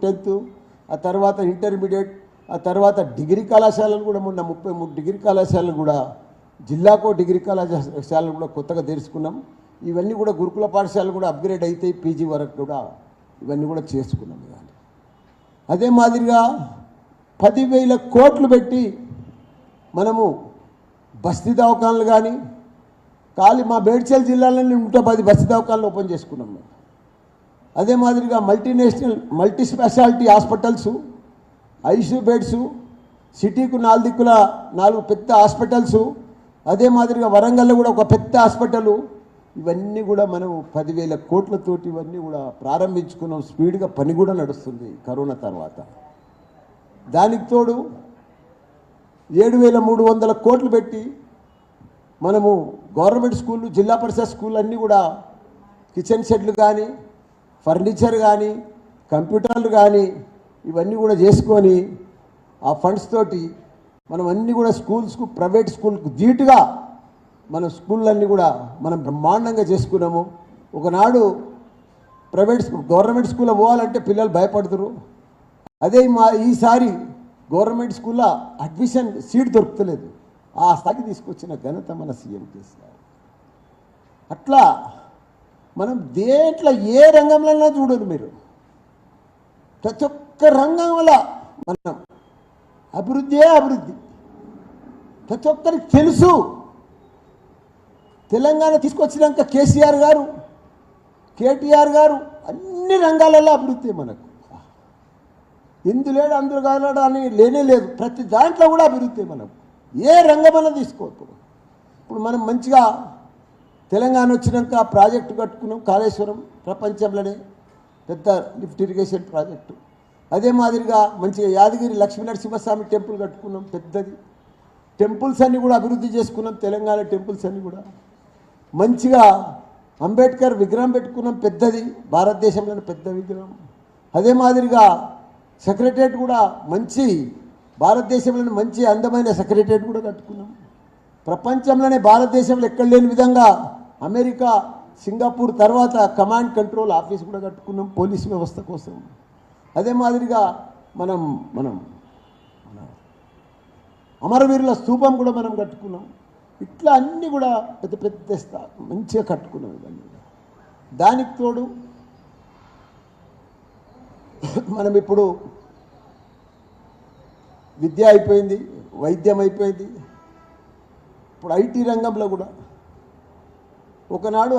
10th, ఆ తర్వాత intermediate, ఆ తర్వాత డిగ్రీ కళాశాలలు కూడా మొన్న 33 డిగ్రీ కళాశాలలు కూడా జిల్లాకో డిగ్రీ కళాశాలలు కూడా కొత్తగా తెరుచుకున్నాం. ఇవన్నీ కూడా గురుకుల పాఠశాలలు కూడా అప్గ్రేడ్ అయితే పీజీ వరకు కూడా ఇవన్నీ కూడా చేసుకున్నాం. కానీ అదే మాదిరిగా 10,000 కోట్లు పెట్టి మనము బస్తీ దవాఖానలు కానీ ఖాళీ మా బేడ్చల్ జిల్లాలోనే 110 బస్తీ దవాఖానలు ఓపెన్ చేసుకున్నాం మేము. అదే మాదిరిగా multi speciality hospitals, ICU beds, సిటీకు 4 దిక్కుల 4 పెద్ద హాస్పిటల్స్, అదే మాదిరిగా వరంగల్లో కూడా ఒక పెద్ద హాస్పిటల్, ఇవన్నీ కూడా మనం 10,000 కోట్లతోటి ఇవన్నీ కూడా ప్రారంభించుకున్నాం. స్పీడ్గా పని కూడా నడుస్తుంది కరోనా తర్వాత. దానికి తోడు 7,300 కోట్లు పెట్టి మనము గవర్నమెంట్ స్కూళ్ళు, జిల్లా పరిషత్ స్కూల్ అన్నీ కూడా కిచెన్ షెడ్లు కానీ, ఫర్నిచర్ కానీ, కంప్యూటర్లు కానీ ఇవన్నీ కూడా చేసుకొని ఆ ఫండ్స్ తోటి మనం అన్నీ కూడా స్కూల్స్కు, ప్రైవేట్ స్కూల్కు ధీటుగా మన స్కూళ్ళన్నీ కూడా మనం బ్రహ్మాండంగా చేసుకున్నాము. ఒకనాడు గవర్నమెంట్ స్కూల్లో పోవాలంటే పిల్లలు భయపడుతురు. అదే ఈసారి గవర్నమెంట్ స్కూల్లో అడ్మిషన్ సీట్ దొరుకుతలేదు. ఆ స్థాయికి తీసుకొచ్చిన ఘనత మన సీఎం కేసీఆర్. అట్లా మనం దేంట్లో ఏ రంగంలో చూడరు మీరు, ప్రతి ఒక్క రంగం వల్ల మనం అభివృద్ధి. ప్రతి ఒక్కరికి తెలుసు. తెలంగాణ తీసుకొచ్చినాక కేసీఆర్ గారు, కేటీఆర్ గారు అన్ని రంగాలలో అభివృద్ధి. మనకు ఇందు లేడు అందులో కాలేడు అని లేనే లేదు. ప్రతి దాంట్లో కూడా అభివృద్ధి. మనం ఏ రంగమన్నా తీసుకోవచ్చు. ఇప్పుడు మనం మంచిగా తెలంగాణ వచ్చినాక ప్రాజెక్టు కట్టుకున్నాం. కాళేశ్వరం ప్రపంచంలోనే పెద్ద లిఫ్ట్ ఇరిగేషన్ ప్రాజెక్టు. అదే మాదిరిగా మంచిగా యాదగిరి లక్ష్మీ నరసింహస్వామి టెంపుల్ కట్టుకున్నాం, పెద్దది. టెంపుల్స్ అన్నీ కూడా అభివృద్ధి చేసుకున్నాం. తెలంగాణ టెంపుల్స్ అన్నీ కూడా మంచిగా అంబేద్కర్ విగ్రహం పెట్టుకున్నాం, పెద్దది, భారతదేశంలోని పెద్ద విగ్రహం. అదే మాదిరిగా సెక్రటరియట్ కూడా మంచి, భారతదేశంలోని మంచి అందమైన సెక్రటరియట్ కూడా కట్టుకున్నాం. ప్రపంచంలోనే భారతదేశంలో ఎక్కడ లేని విధంగా అమెరికా, సింగపూర్ తర్వాత కమాండ్ కంట్రోల్ ఆఫీస్ కూడా కట్టుకున్నాం పోలీసు వ్యవస్థ కోసం. అదే మాదిరిగా మనం అమరవీరుల స్తూపం కూడా మనం కట్టుకున్నాం. ఇట్లా అన్నీ కూడా పెద్ద పెద్ద మంచిగా కట్టుకున్నాం. ఇవన్నీ దానికి తోడు మనం ఇప్పుడు విద్య అయిపోయింది, వైద్యం అయిపోయింది. ఇప్పుడు ఐటీ రంగంలో కూడా ఒకనాడు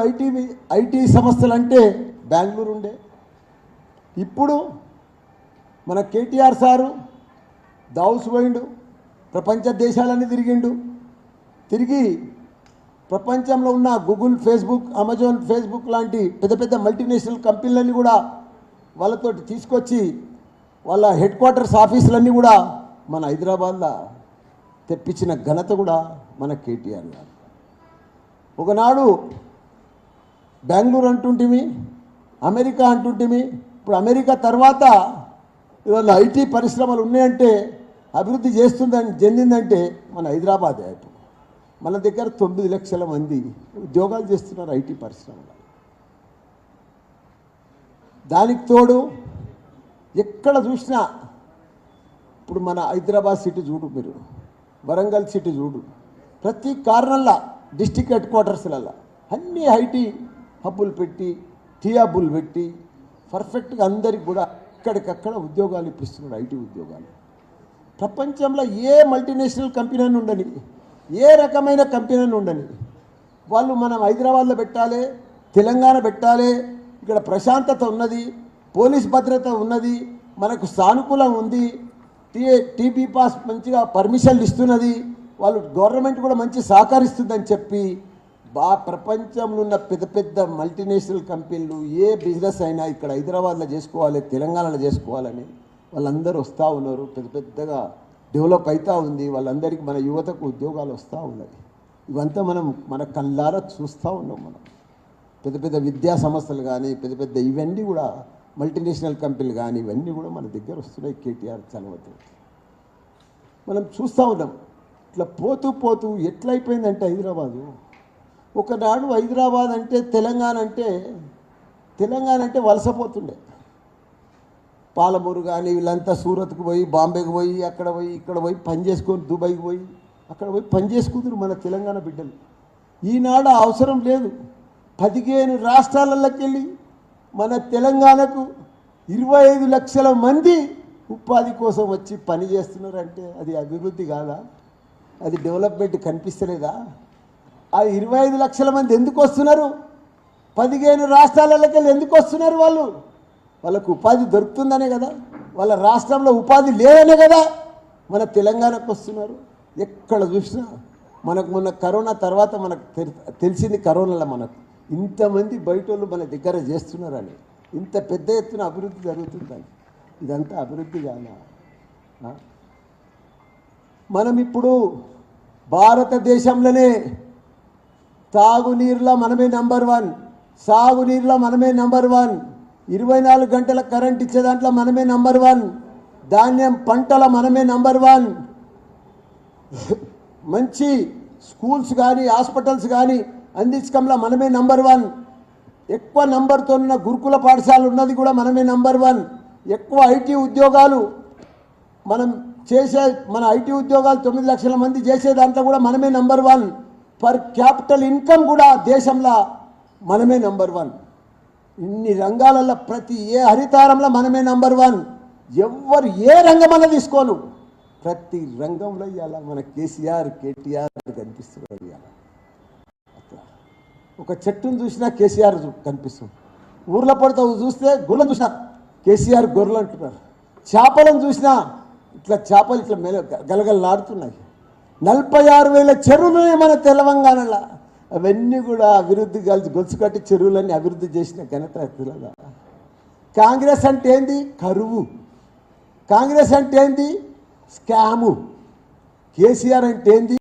ఐటీ సంస్థలు అంటే బెంగళూరు ఉండే. ఇప్పుడు మన కేటీఆర్ సారు దావుస్ పోయిండు, ప్రపంచ దేశాలన్నీ తిరిగి ప్రపంచంలో ఉన్న గూగుల్, ఫేస్బుక్, అమెజాన్, ఫేస్బుక్ లాంటి పెద్ద పెద్ద మల్టీనేషనల్ కంపెనీలన్నీ కూడా వాళ్ళతోటి తీసుకొచ్చి వాళ్ళ హెడ్ క్వార్టర్స్ ఆఫీసులన్నీ కూడా మన హైదరాబాద్లో తెప్పించిన ఘనత కూడా మన కేటీఆర్ గారు. ఒకనాడు బెంగళూరు అంటుంటిమి, అమెరికా అంటుంటిమి. ఇప్పుడు అమెరికా తర్వాత ఇవాళ ఐటీ పరిశ్రమలు ఉన్నాయంటే, అభివృద్ధి చెందిందంటే మన హైదరాబాదే. ఇప్పుడు మన దగ్గర 9 లక్షల మంది ఉద్యోగాలు చేస్తున్నారు ఐటీ పరిశ్రమలో. దానికి తోడు ఎక్కడ చూసినా ఇప్పుడు మన హైదరాబాద్ సిటీ చూడు, మీరు వరంగల్ సిటీ చూడు, ప్రతి కారణంలో డిస్టిక్ హెడ్ క్వార్టర్స్లలో అన్ని ఐటీ హబ్బులు పెట్టి, టీ హబ్బులు పెట్టి పర్ఫెక్ట్గా అందరికి కూడా ఎక్కడికక్కడ ఉద్యోగాలు ఇప్పిస్తున్నాడు. ఐటీ ఉద్యోగాలు ప్రపంచంలో ఏ మల్టీనేషనల్ కంపెనీ అని ఉండని, ఏ రకమైన కంపెనీ అని ఉండని, వాళ్ళు మనం హైదరాబాద్లో పెట్టాలి, తెలంగాణ పెట్టాలి. ఇక్కడ ప్రశాంతత ఉన్నది, పోలీస్ భద్రత ఉన్నది, మనకు సానుకూలం ఉంది, టీబీ పాస్ మంచిగా పర్మిషన్లు ఇస్తున్నది, వాళ్ళు గవర్నమెంట్ కూడా మంచి సహకరిస్తుందని చెప్పి ప్రపంచంలో ఉన్న పెద్ద పెద్ద మల్టీనేషనల్ కంపెనీలు ఏ బిజినెస్ అయినా ఇక్కడ హైదరాబాద్లో చేసుకోవాలి, తెలంగాణలో చేసుకోవాలని వాళ్ళందరూ వస్తూ ఉన్నారు. పెద్దగా డెవలప్ అవుతూ ఉంది. వాళ్ళందరికీ మన యువతకు ఉద్యోగాలు వస్తూ ఉన్నాయి. ఇవంతా మనం మన కళ్ళారా చూస్తూ ఉన్నాం. మనం పెద్ద పెద్ద విద్యా సంస్థలు కానీ, పెద్ద ఇవన్నీ కూడా మల్టీనేషనల్ కంపెనీలు కానీ ఇవన్నీ కూడా మన దగ్గర వస్తున్నాయి. కేటీఆర్ చలవతో మనం చూస్తూ ఉన్నాం. ఇట్లా పోతూ ఎట్లయిపోయిందంటే హైదరాబాదు, ఒకనాడు హైదరాబాద్ అంటే తెలంగాణ అంటే వలసపోతుండే. పాలమూరు కానీ వీళ్ళంతా సూరత్కు పోయి బాంబేకి పోయి అక్కడ పోయి ఇక్కడ పోయి పని చేసుకొని దుబాయ్కి పోయి అక్కడ పోయి పని చేసుకుంటారు మన తెలంగాణ బిడ్డలు. ఈనాడు అవసరం లేదు. 15 రాష్ట్రాలలోకి వెళ్ళి మన తెలంగాణకు 25 లక్షల మంది ఉపాధి కోసం వచ్చి పని చేస్తున్నారంటే అది అభివృద్ధి కాదా? అది డెవలప్మెంట్ కనిపిస్తలేదా? ఆ 25 లక్షల మంది ఎందుకు వస్తున్నారు? 15 రాష్ట్రాలలోకి వెళ్ళి ఎందుకు వస్తున్నారు? వాళ్ళకు ఉపాధి దొరుకుతుందనే కదా, వాళ్ళ రాష్ట్రంలో ఉపాధి లేదనే కదా మన తెలంగాణకు వస్తున్నారు. ఎక్కడ చూసినా మనకు మొన్న కరోనా తర్వాత మనకు తెలిసింది, కరోనాలో మనకు ఇంతమంది బయట వాళ్ళు మన దగ్గర చేస్తున్నారని, ఇంత పెద్ద ఎత్తున అభివృద్ధి జరుగుతుందని. ఇదంతా అభివృద్ధి కాదా? మనం ఇప్పుడు భారతదేశంలోనే తాగునీరులో మనమే నంబర్ 1, సాగునీరులో మనమే నంబర్ 1, 24 గంటల కరెంట్ ఇచ్చే దాంట్లో మనమే నంబర్ 1, ధాన్యం పంటల మనమే నంబర్ 1, మంచి స్కూల్స్ కానీ హాస్పిటల్స్ కానీ అందించడంలో మనమే నంబర్ 1, ఎక్కువ నంబర్తో ఉన్న గురుకుల పాఠశాల ఉన్నది కూడా మనమే నంబర్ 1, ఎక్కువ ఐటీ ఉద్యోగాలు మనం చేసే మన ఐటీ ఉద్యోగాలు 9 లక్షల మంది చేసే దాంట్లో కూడా మనమే నంబర్ 1, పర్ క్యాపిటల్ ఇన్కమ్ కూడా దేశంలో మనమే నంబర్ 1. ఇన్ని రంగాలలో ప్రతి ఏ హరితారంలో మనమే నంబర్ 1. ఎవరు ఏ రంగమన్నా తీసుకోను, ప్రతి రంగంలో ఇవాళ మన కేసీఆర్ కేటీఆర్ కనిపిస్తున్నారు. ఇవాళ ఒక చెట్టును చూసినా కేసీఆర్ కనిపిస్తుంది. ఊర్ల పడితే చూస్తే గొర్రెలు చూసినా కేసీఆర్ గొర్రెలు అంటున్నారు. చేపలను చూసినా ఇట్లా చేపలు ఇట్లా గలగలలాడుతున్నాయి. 46,000 చెరువులు మన తెలంగాణలో. అవన్నీ కూడా అభివృద్ధి గొలుసు కట్టి చెరువులన్నీ అభివృద్ధి చేసిన ఘనత తెలంగాణ. కాంగ్రెస్ అంటే ఏంది? కరువు. కాంగ్రెస్ అంటే ఏంది? స్కాము. కేసీఆర్ అంటే ఏంది?